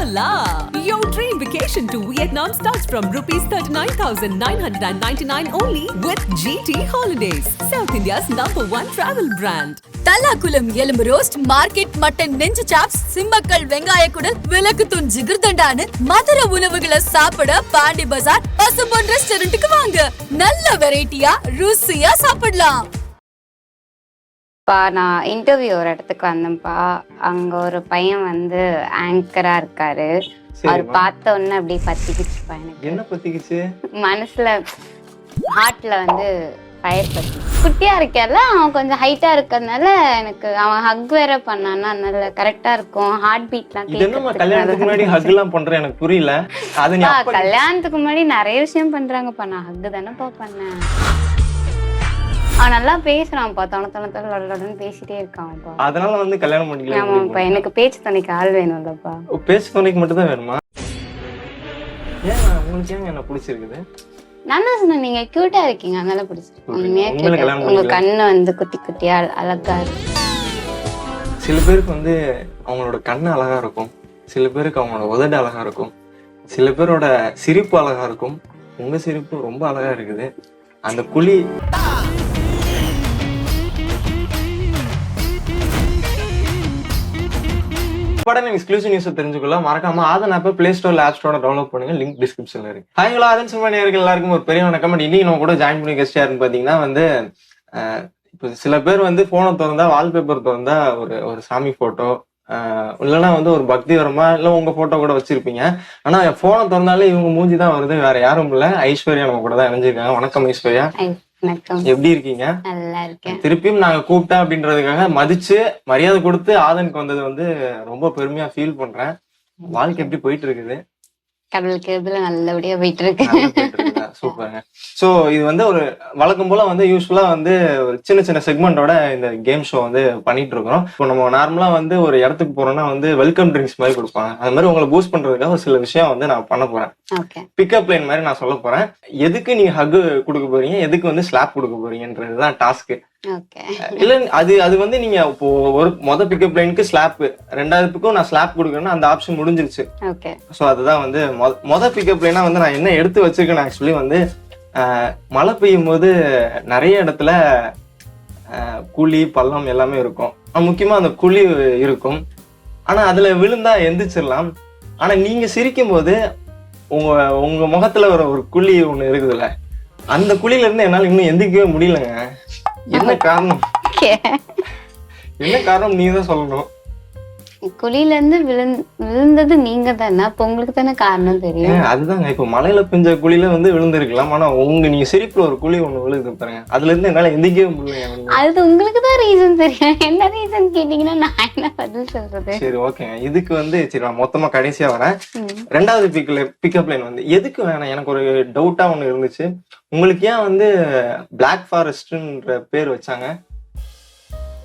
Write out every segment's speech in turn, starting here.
Hola! Your dream vacation to Vietnam starts from rupees 39,999 only with GT Holidays, South India's #1 travel brand. Thallakulam எலும்பு roast, market mutton நெஞ்சு chops, Simmakkal வெங்காய குடல், விளக்குத்தூண் ஜிகிர்தண்டான்னு மதுர உணவுகளை சாப்பிட பாண்டி பஜார் பசும்பொன் ரெஸ்டாரண்ட்டுக்கு வாங்க. நல்ல வெரைட்டியா ருசியா சாப்பிடலாம். நான் இன்டர்வியூ ஒரு இடத்துக்கு வந்தேன்ப்பா. அங்க ஒரு பையன் வந்து ஆங்கரா இருக்காரு. அவர் பார்த்த உடனே அப்படியே பத்திக்கிச்சுப்பா. எனக்கு என்ன பத்திக்கிச்சு? மனசுல ஹார்ட்ல வந்து ஃபயர் பத்தி. குட்டியா இருக்கல, அவன் கொஞ்சம் ஹைட்டா இருக்கிறதுனால எனக்கு அவன் ஹக் வேற பண்ணானா, அதனால கரெக்டா இருக்கும். ஹார்ட் பீட்லாம் கல்யாணத்துக்கு முன்னாடி ஹக் எல்லாம் பண்றேன், எனக்கு புரியல. கல்யாணத்துக்கு முன்னாடி நிறைய விஷயம் பண்றாங்கப்பா. நான் ஹக் தானேப்பா பண்ணேன். அவன் நல்லா பேசுறான்ப்பா, தொண பேசிட்டே இருக்கான்ப்பா. அதனால வந்து கல்யாணம் பண்ணிக்கலாம். ஆமாப்பா, எனக்கு பேச்சு துணைக்கு ஆள் வேணும்லப்பா. பேச்சு துணைக்கு மட்டும் தான் வேணுமா? ஏன் உங்களுக்கு ஏன் என்ன பிடிச்சிருக்குது? நான் தான் சொன்னேன், நீங்க கியூட்டா இருக்கீங்க, அதனால பிடிச்சிருக்கு. உங்க கண்ணு வந்து குட்டி குட்டியா அழகா இருக்கு. சில பேருக்கு வந்து அவங்களோட கண்ணு அழகா இருக்கும், சில பேருக்கு அவங்களோட உதடு அழகா இருக்கும், சில பேரோட சிரிப்பு அழகா இருக்கும். உங்க சிரிப்பு ரொம்ப அழகா இருக்குது. அந்த குழி எக்ஸ்க்ளூசிவ் நியூஸ் தெரிஞ்சுக்கொள்ள மறக்காம ஆதன் ஆப்பை பிளே ஸ்டோர்ல ஆப் ஸ்டோர்ல டவுன்லோட் பண்ணுங்க. லிங்க் டிஸ்கிரிப்ஷன்ல இருக்கு. ஹாய்ங்களா, ஆதன் சினிமா நேயர்கள் எல்லாருக்கும் ஒரு பெரிய வணக்கம். இன்னைக்கு நம்ம கூட ஜாயின் பண்ணி கெஸ்ட் யாருன்னு பாத்தீங்கன்னா வந்து இப்போ சில பேர் வந்து போனை திறந்தா வால்பேப்பர் திறந்தா ஒரு சாமி போட்டோ இல்லைன்னா வந்து ஒரு பக்தி வரமா இல்ல உங்க போட்டோ கூட வச்சிருப்பீங்க. ஆனா போனை திறந்தாலே இவங்க மூஞ்சி தான் வருது, வேற யாரும் இல்ல. ஐஸ்வர்யா நம்ம கூட தான் இணைஞ்சிருக்காங்க. வணக்கம் ஐஸ்வர்யா, எப்படி இருக்கீங்க? திருப்பியும் நாங்க கூப்பிட்டா அப்படின்றதுக்காக மதிச்சு மரியாதை கொடுத்து ஆதனுக்கு வந்தது வந்து ரொம்ப பெருமையா ஃபீல் பண்றேன். வாழ்க்கை எப்படி போயிட்டு இருக்குது? நல்லபடியா போயிட்டு இருக்கு. சூப்பருங்க. சோ இது வந்து ஒரு வழக்கம் போல வந்து யூஸ்வலா வந்து ஒரு சின்ன சின்ன செக்மெண்டோட இந்த கேம் ஷோ வந்து பண்ணிட்டு இருக்கோம். இப்போ நம்ம நார்மலா வந்து ஒரு இடத்துக்கு போறோம்னா வந்து வெல்கம் ட்ரிங்க்ஸ் மாதிரி கொடுப்பாங்க. அது மாதிரி உங்களை பூஸ்ட் பண்றதுக்காக ஒரு சில விஷயம் வந்து நான் பண்ண போறேன். பிக்கப் லைன் மாதிரி நான் சொல்ல போறேன். எதுக்கு நீங்க ஹக் கொடுக்க போறீங்க, எதுக்கு வந்து ஸ்லாப் கொடுக்க போறீங்கன்றதுதான் டாஸ்க். இல்ல அது வந்து நீங்க இப்போ ஒரு பிக்கப் லைனுக்கு ஸ்லாப், ரெண்டாவதுக்கும் நான் ஸ்லாப் கொடுக்கணும்னா அந்த ஆப்ஷன் முடிஞ்சிருச்சு. சோ அதுதான் வந்து பிக்கப் லைனா வந்து நான் என்ன எடுத்து வச்சிருக்கேன். ஆக்சுவலி வந்து மழை பெய்யும் போது நிறைய இடத்துல குழி பள்ளம் எல்லாமே இருக்கும். முக்கியமா அந்த குழி இருக்கும். ஆனா அதுல விழுந்தா எந்திரிச்சிடலாம். ஆனா நீங்க சிரிக்கும் போது உங்க முகத்துல ஒரு குழி ஒண்ணு இருக்குதுல்ல, அந்த குழியில இருந்து என்னால இன்னும் எந்திரிக்கவே முடியலங்க. என்ன காரணம்? என்ன காரணம் நீங்க தான் சொல்லணும். குழியில இருந்து விழுந்தது நீங்க தானே, அப்ப உங்களுக்கு தானே காரணம் தெரியும். அதுதாங்க, இப்ப மலையில பெஞ்ச குழியில வந்து விழுந்திருக்கலாம். ஆனா நீங்க சிரிப்புல ஒரு குழி ஒண்ணு விழுது பாருங்க, அதுல இருந்து என்னால எந்திக்கவே முடியல. அது உங்களுக்கு தான் ரீசன் தெரியும். என்ன ரீசன் கேட்டீங்கன்னா நான் என்ன பதில் சொல்றது? சரி ஓகேங்க, இதுக்கு வந்து சரி நான் மொத்தமா கடைசியா வரேன். ரெண்டாவது பிக்கப் லைன் வந்து எதுக்கு வேணாம், எனக்கு ஒரு டவுட்டா ஒண்ணு இருந்துச்சு. உங்களுக்கு ஏன் வந்து பிளாக் ஃபாரஸ்ட்ன்ற பேர் வச்சாங்க?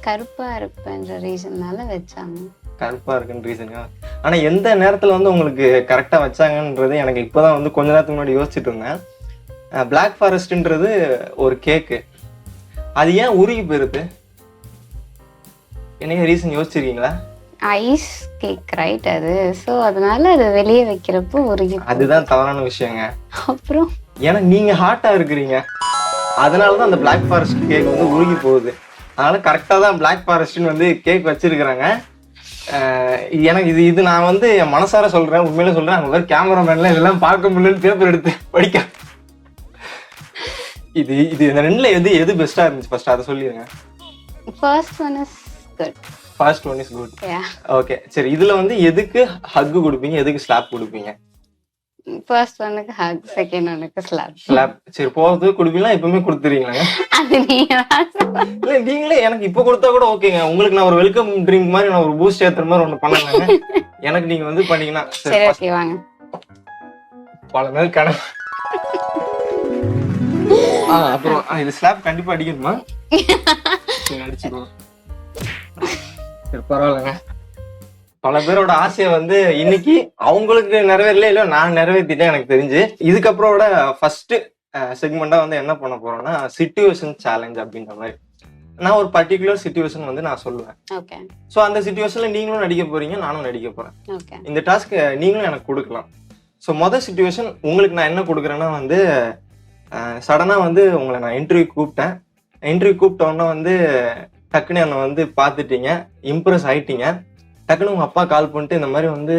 கருப்பா இருப்பேன்ற ரீசன்னால வச்சாங்க. கருப்பா இருக்குன்னு ரீசனா? ஆனா எந்த நேரத்துல வந்து உங்களுக்கு கரெக்டா வச்சாங்கன்றது எனக்கு இப்பதான் வந்து கொஞ்ச நேரத்துக்கு முன்னாடி யோசிச்சுட்டு இருந்தேன். பிளாக் ஃபாரஸ்ட்ன்றது ஒரு கேக்கு, அது ஏன் உருகி போயிருது? என்ன ரீசன் யோசிச்சிருக்கீங்களா? ஐஸ் கேக் ரைட் அது. சோ அதனால அது வெளியே வைக்கிறப்போ உருகி. அதுதான் தவறான விஷயங்க. அப்புறம் ஏன்னா நீங்க ஹாட்டா இருக்கிறீங்க, அதனாலதான் அந்த பிளாக் ஃபாரஸ்ட் கேக் வந்து உருகி போகுது. அதனால கரெக்டா தான் பிளாக் ஃபாரஸ்ட்னு வந்து கேக் வச்சிருக்கிறாங்க. எனக்கு இது நான் வந்து என் மனசார சொல்றேன், உண்மையில சொல்றேன். அங்க வேற கேமராமேன்லாம் இதெல்லாம் பார்க்க முடியலன்னு பேப்பர் எடுத்து படிக்க. இது இந்த ரெண்டுல எது பெஸ்டா இருந்துச்சு ஃபர்ஸ்ட் அதை சொல்லிடுங்க. First one is good. First one is good. Okay சரி, இதுல வந்து எதுக்கு ஹக் கொடுப்பீங்க, எதுக்கு ஸ்லாப் கொடுப்பீங்க? ஃபர்ஸ்ட் ஒன்னுக்கு ஹக், செகண்ட் ஒன்னுக்கு ஸ்லாப். ஸ்லாப் சரி, போறது கொடுப்பீங்களா? எப்பவுமே கொடுத்துறீங்களா? அது நீங்க இல்ல நீங்களே எனக்கு இப்ப கொடுத்தா கூட ஓகேங்க. உங்களுக்கு நான் ஒரு வெல்கம் ட்ரிங்க் மாதிரி நான் ஒரு பூஸ்ட் ஏத்துற மாதிரி ஒண்ணு பண்ணலாங்க. எனக்கு நீங்க வந்து பண்ணீங்கன்னா சரி ஓகே வாங்க. பல நாள் கணக்கு. அப்புறம் இது ஸ்லாப் கண்டிப்பா அடிக்கணுமா? அடிச்சுக்கோ, பரவாயில்லங்க. பல பேரோட ஆசையை வந்து இன்னைக்கு அவங்களுக்கு நிறைவேறல, இல்ல நான் நிறைவேற்றிட்டேன் எனக்கு தெரிஞ்சு. இதுக்கப்புறம் ஃபர்ஸ்ட் செக்மெண்டா வந்து என்ன பண்ண போறோம்னா சிச்சுவேஷன் சேலஞ்ச் அப்படின்ற மாதிரி. நான் ஒரு பர்டிகுலர் சிச்சுவேஷன் வந்து நான் சொல்லுவேன். ஓகே ஸோ அந்த சிச்சுவேஷன்ல நீங்களும் நடிக்க போறீங்க, நானும் நடிக்க போறேன். ஓகே இந்த டாஸ்க் நீங்களும் எனக்கு கொடுக்கலாம். ஸோ மொதல் சிச்சுவேஷன் உங்களுக்கு நான் என்ன கொடுக்குறேன்னா வந்து சடனாக வந்து உங்களை நான் இன்டர்வியூ கூப்பிட்டேன். இன்டர்வியூ கூப்பிட்டோன்னா வந்து டக்குன்னு என்னை வந்து பார்த்துட்டீங்க, இம்ப்ரெஸ் ஆயிட்டீங்க. டக்குன்னு உங்க அப்பா கால் பண்ணிட்டு இந்த மாதிரி வந்து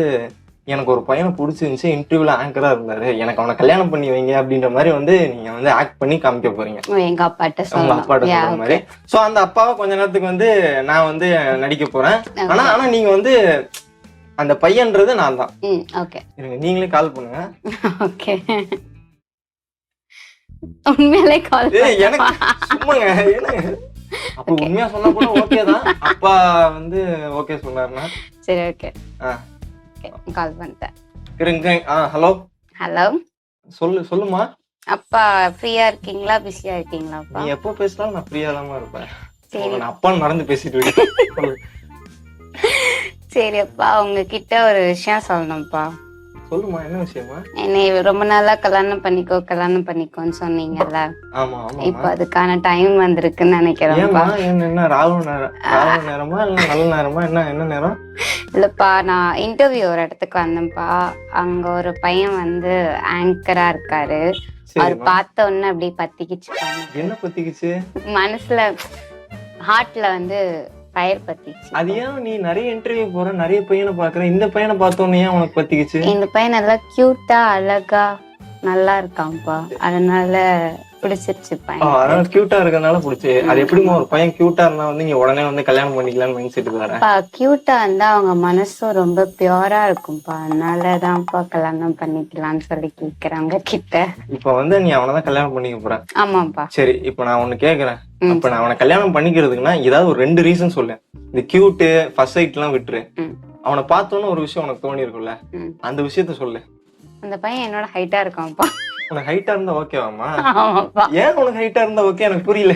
எனக்கு ஒரு பையனை பிடிச்சிருந்துச்சு, இன்டர்வியூல ஆங்கரா இருந்தாரு, எனக்கு அவனை கல்யாணம் பண்ணி வைங்க அப்படின்ற மாதிரி வந்து நீங்க வந்து ஆக்ட் பண்ணி காமிக்க போறீங்க எங்க அப்பாட்ட உங்க அப்பாட்ட சொல்ற மாதிரி. சோ அந்த அப்பாவை கொஞ்ச நேரத்துக்கு வந்து நான் வந்து நடிக்க போறேன். ஆனா நீங்க வந்து அந்த பையன்றது நான் தான். ஓகே நீங்களே கால் பண்ணுங்க. ஓகே உண்மையிலே கால் எனக்கு சும்மாங்க அப்ப உண்மையா சொன்னா கூட ஓகே தான். அப்பா வந்து ஓகே சொன்னாருன்னா சரி. ஓகே கால் பண்ணிட்டேன். இருங்க. ஹலோ ஹலோ சொல்லுமா. அப்பா ஃப்ரீயா இருக்கீங்களா, பிஸியா இருக்கீங்களா? அப்பா நீ எப்போ பேசினாலும் நான் ஃப்ரீயா தான் இருப்பேன். நான் அப்பான்னு மறந்து பேசிட்டு இருக்கேன். சரி அப்பா, உங்ககிட்ட ஒரு விஷயம் சொல்லணும்ப்பா. சொல்லுமா, என்ன விஷயமா? என்னை ரொம்ப நாளா கல்யாணம் பண்ணிக்கோன்னு சொன்னீங்கல்ல. ஆமா ஆமா. இப்ப அதுக்கான டைம் வந்திருக்குன்னு நினைக்கிறேன்ப்பா. என்ன ராவு நேரமா இல்ல நல்ல நேரமா, என்ன நேரம்? இல்லப்பா, நான் இன்டர்வியூ ஒரு இடத்துக்கு வந்தேன்ப்பா. அங்க ஒரு பையன் வந்து ஆங்கரா இருக்காரு. அவர் பார்த்த உடனே அப்படியே பத்திக்கிச்சு. என்ன பத்திக்கிச்சு? மனசுல ஹார்ட்ல வந்து ஃபயர் பத்திச்சு. அது ஏன் நீ நிறைய இன்டர்வியூ போற, நிறைய பையனை பாக்குற, இந்த பையனை பார்த்தோன்னே ஏன் உனக்கு பத்திக்கிச்சு? இந்த பையன் நல்லா கியூட்டா அழகா நல்லா இருக்கான்ப்பா, அதனால பிடிச்சிருச்சு பையன். அதனால கியூட்டா இருக்கறனால பிடிச்சி. அது எப்படிமா ஒரு பையன் கியூட்டா இருந்தா வந்து நீங்க உடனே வந்து கல்யாணம் பண்ணிக்கலாம்னு மைண்ட் செட் வர? கியூட்டா இருந்தா அவங்க மனசும் ரொம்ப பியூரா இருக்கும்பா, அதனாலதான்ப்பா கல்யாணம் பண்ணிக்கலாம்னு சொல்லி கேக்குறவங்க கிட்ட. இப்ப வந்து நீ அவனதான் கல்யாணம் பண்ணிக்க போற? ஆமாப்பா. சரி, இப்ப நான் ஒண்ணு கேக்குறேன். அப்ப நான் அவனை கல்யாணம் பண்ணிக்கிறதுக்குன்னா ஏதாவது ஒரு 2 ரீசன் சொல்லு. இந்த கியூட்டு ஃபர்ஸ்ட் சைட் எல்லாம் விட்டுரு. அவனை பார்த்தோன்னு ஒரு விஷயம் உனக்கு தோணி இருக்குல்ல, அந்த விஷயத்த சொல்லு. அந்த பையன் என்னோட ஹைட்டா இருக்கான்ப்பா. உனக்கு ஹைட்டா இருந்தா ஓகேவாமா? ஆமாப்பா. ஏன் உனக்கு ஹைட்டா இருந்தா ஓகே? எனக்கு புரியல.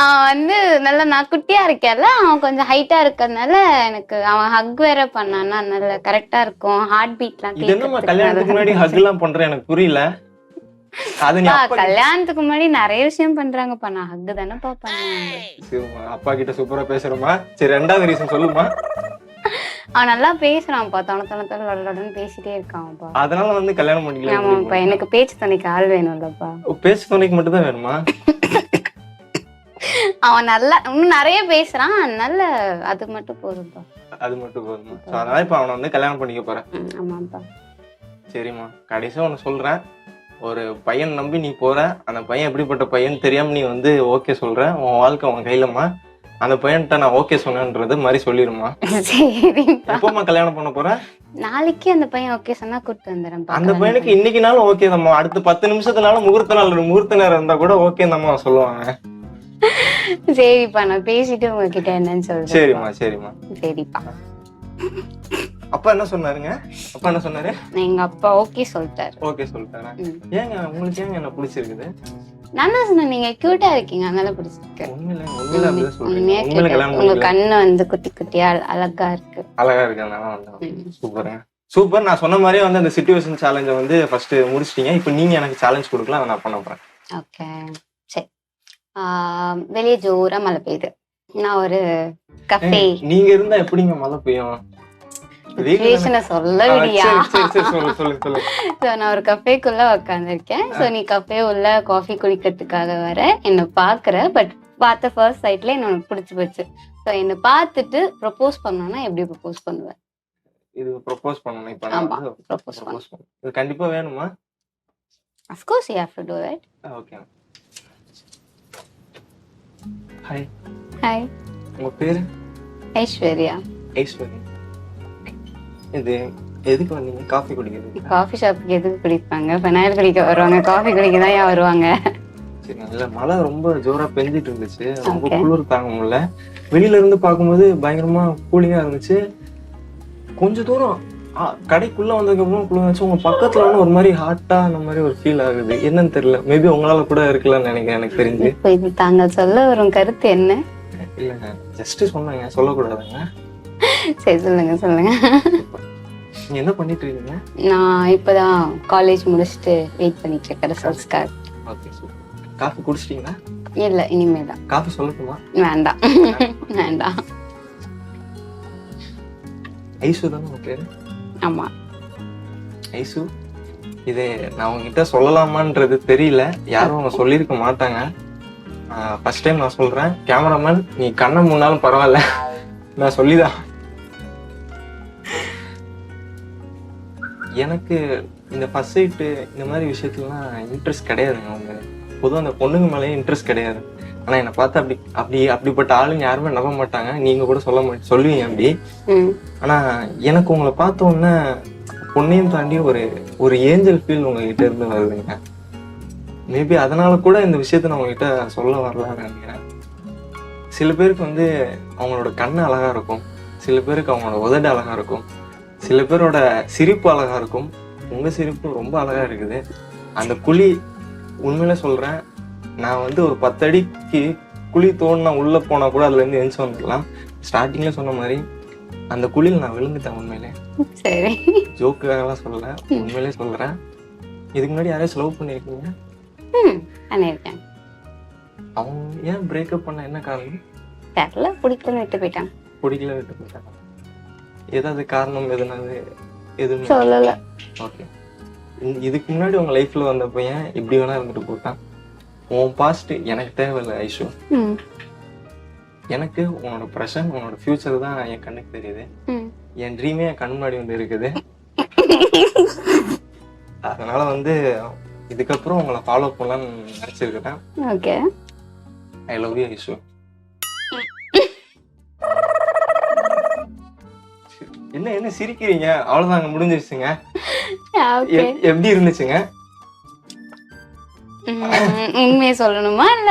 அவன் வந்து நல்லா, நான் குட்டியா இருக்கேன்ல, அவன் கொஞ்சம் ஹைட்டா இருக்கறதுனால எனக்கு அவன் ஹக் வேற பண்ணானா, நல்ல கரெக்டா இருக்கும். ஹார்ட் பீட்லாம் இது என்னமா கல்யாணத்துக்கு முன்னாடி ஹக் எல்லாம் பண்ற? எனக்கு புரியல. அது நீ கல்யாணத்துக்கு முன்னாடி நிறைய விஷயம் பண்றாங்கப்பா, நான் ஹக் தானேப்பா பண்ணேன். அப்பா கிட்ட சூப்பரா பேசுறமா. சரி, 2வது ரீசன் சொல்லுமா. அவன் நல்லா பேசுறான்ப்பா, தனத்தனத்தன்னு பேசிட்டே இருக்கான்ப்பா. அதனால வந்து கல்யாணம் பண்ணிக்கலாம். ஆமாப்பா, எனக்கு பேச்சு துணைக்கு ஆள் வேணும்லப்பா. பேச்சு துணைக்கு மட்டும் தான் வேணுமா? அவன் நல்லா இன்னும் நிறைய பேசுறான், அதனால அது மட்டும் போதும்ப்பா. அது மட்டும் போதுமா? அதனால இப்ப அவனை வந்து கல்யாணம் பண்ணிக்க போறேன். ஆமாப்பா. சரிம்மா, கடைசியா ஒண்ணு சொல்றேன். ஒரு பையன் நம்பி நீ போற, அந்த பையன் எப்படிப்பட்ட பையன் தெரியாம நீ வந்து ஓகே சொல்ற. உன் வாழ்க்கை உன் கையிலமா. அந்த பையன்கிட்ட நான் ஓகே சொன்னேன்றது மாதிரி சொல்லிருமா. எப்பமா கல்யாணம் பண்ண போற? நாளைக்கு அந்த பையன் ஓகே சொன்னா கூப்பிட்டு வந்துடுறேன். அந்த பையனுக்கு இன்னைக்கு நாளும் ஓகே தான்மா. அடுத்த 10 நிமிஷத்துனால முகூர்த்த நேரம் இருந்தா கூட ஓகே தான்மா சொல்லுவாங்க. சரிப்பா, நான் பேசிட்டு உங்ககிட்ட என்னன்னு சொல்றேன். சரிம்மா. சரிப்பா. அப்பா என்ன சொன்னாருங்க? அப்பா என்ன சொன்னாரு? எங்க அப்பா ஓகே சொல்லிட்டாரு. ஓகே சொல்லிட்டாரா? ஏங்க உங்களுக்கு ஏங்க என்ன பிடிச்சிருக்குது? நான் தான் சொன்னேன், நீங்க கியூட்டா இருக்கீங்க, அதனால பிடிச்சிருக்கு. உண்மையில அப்படியே சொல்றீங்க. உங்க கண்ணு வந்து குட்டி குட்டியா அழகா இருக்கு. அழகா இருக்கனால சூப்பருங்க. சூப்பர். நான் சொன்ன மாதிரியே வந்து அந்த சிச்சுவேஷன் சேலஞ்சை வந்து ஃபர்ஸ்ட் முடிச்சிட்டீங்க. இப்போ நீங்க எனக்கு சேலஞ்ச் கொடுக்கலாம், நான் பண்ண போறேன். ஓகே சரி. வெளியே ஜோரா மழை பெய்யுது. நான் ஒரு கஃபே. நீங்க இருந்தா எப்படிங்க மழை பெய்யும்? சொல்ல விடியா? நான் ஒரு கஃபேக்குள்ள உட்காந்துருக்கேன். சோ நீ கஃபே உள்ள காஃபி குடிக்கிறதுக்காக வர, என்ன பாக்குற. பட் பார்த்த ஃபர்ஸ்ட் சைட்ல என்ன உனக்கு பிடிச்சு போச்சு. சோ என்ன பார்த்துட்டு ப்ரொபோஸ் பண்ணனும்னா எப்படி ப்ரொபோஸ் பண்ணுவ? இது ப்ரொபோஸ் பண்ணனும். இப்போ நான் ப்ரொபோஸ் பண்ணனும். இது கண்டிப்பா வேணுமா? Of course you have to do it. Okay. Hi. Hi. உங்க பேரு? ஐஸ்வர்யா. ஐஸ்வர்யா. இது எதுக்கு வந்தீங்க? காஃபி குடிக்கிறது? காஃபி ஷாப்புக்கு எதுக்கு குடிப்பாங்க? ஃபைனல் குடிக்க வருவாங்க, காஃபி குடிக்க தான் ஏன் வருவாங்க? சரி, இல்ல மழை ரொம்ப ஜோரா பெஞ்சிட்டு இருந்துச்சு, ரொம்ப குளிர் தாங்க முடியல. வெளியில இருந்து பார்க்கும்போது பயங்கரமா கூலிங்கா இருந்துச்சு. கொஞ்ச தூரம் கடைக்குள்ள வந்ததுக்கு அப்புறம் குளிர்ந்துச்சு. உங்க பக்கத்துல வந்து ஒரு மாதிரி ஹாட்டா அந்த மாதிரி ஒரு ஃபீல் ஆகுது. என்னன்னு தெரியல. மேபி உங்களால கூட இருக்கலாம்னு நினைக்கிறேன், எனக்கு தெரிஞ்சு. இப்போ இது தாங்கள் சொல்ல வரும் கருத்து என்ன? இல்லங்க, ஜஸ்ட் சொன்னாங்க, சொல்லக்கூடாதுங்க. சரி சொல்லுங்க. நீங்க என்ன பண்ணிட்டு இருக்கீங்க? நான் இப்பதான் காலேஜ் முடிச்சுட்டு வெயிட் பண்ணிட்டு இருக்கேன் ரிசல்ட்ஸ்க்காக. Okay, super. காஃபி குடிச்சிட்டீங்களா? இல்ல இனிமேதான். காஃபி சொல்லட்டுமா? வேண்டாம் வேண்டாம். ஐசு தானே உங்க பேரு? ஆமா. ஐசு, இது நான் உங்ககிட்ட சொல்லலாமான்றது தெரியல, யாரும் அவங்க சொல்லியிருக்க மாட்டாங்க. ஃபர்ஸ்ட் டைம் நான் சொல்றேன். கேமராமேன், நீ கண்ணை மூணாலும் பரவாயில்ல, நான் சொல்லிதான். எனக்கு இந்த ஃபர்ஸ்ட் சைட்டு இந்த மாதிரி விஷயத்துலலாம் இன்ட்ரெஸ்ட் கிடையாதுங்க. அவங்க பொதுவாக அந்த பொண்ணுங்க மேலேயும் இன்ட்ரெஸ்ட் கிடையாது. ஆனா என்னை பார்த்து அப்படிப்பட்ட ஆளுங்க யாருமே நம்ப மாட்டாங்க. நீங்க கூட சொல்லுவீங்க அப்படி. ஆனா எனக்கு உங்களை பார்த்த உடனே பொண்ணையும் தாண்டி ஒரு ஏஞ்சல் ஃபீல் உங்ககிட்ட இருந்து வருதுங்க. மேபி அதனால கூட இந்த விஷயத்த நான் உங்ககிட்ட சொல்ல வரலான்னு நினைக்கிறேன். சில பேருக்கு வந்து அவங்களோட கண்ணு அழகா இருக்கும், சில பேருக்கு அவங்களோட உதடு அழகா இருக்கும், சில பேரோட சிரிப்பு அழகா இருக்கும். உங்க சிரிப்பு ரொம்ப அழகா இருக்குது. அந்த குழி, உண்மையில சொல்றேன், நான் வந்து ஒரு 10 அடிக்கு குழி தோணுனா உள்ள போனா கூட அதுல இருந்து எந்திச்சு வந்துக்கலாம். ஸ்டார்டிங்ல சொன்ன மாதிரி அந்த குழியில் நான் விழுந்துட்டேன். உண்மையிலே சரி, ஜோக்காகலாம் சொல்லல, உண்மையிலே சொல்றேன். இதுக்கு முன்னாடி யாரையும் லவ் பண்ணிருக்கீங்க? பண்ணிருக்கேன். அவங்க ஏன் பிரேக்கப் பண்ண என்ன காரணம் தெரியல, பிடிக்கலன்னு விட்டு போயிட்டாங்க. பிடிக்கல விட்டு போயிட்டாங்க. ஏதாவது காரணம் எதுனாவது எதுவும் சொல்லல. ஓகே. இதுக்கு முன்னாடி உங்க லைஃப்ல வந்த பையன் இப்படி வேணா இருந்துட்டு போட்டான். உன் பாஸ்ட் எனக்கு தேவையில்லை ஐஷு. எனக்கு உன்னோட ப்ரெசன்ட், உன்னோட ஃபியூச்சர் தான் என் கண்ணுக்கு தெரியுது. என் ட்ரீமே என் கண் முன்னாடி வந்து இருக்குது. அதனால வந்து இதுக்கப்புறம் உங்களை ஃபாலோ பண்ணலாம்னு நினைச்சிருக்கேன். Okay. I love you Aishu. என்ன சிரிக்கிறீங்க? அவ்வளவுதாங்க, முடிஞ்சிருச்சுங்க. எப்படி இருந்துச்சுங்க? உண்மையை சொல்லணுமா? இல்ல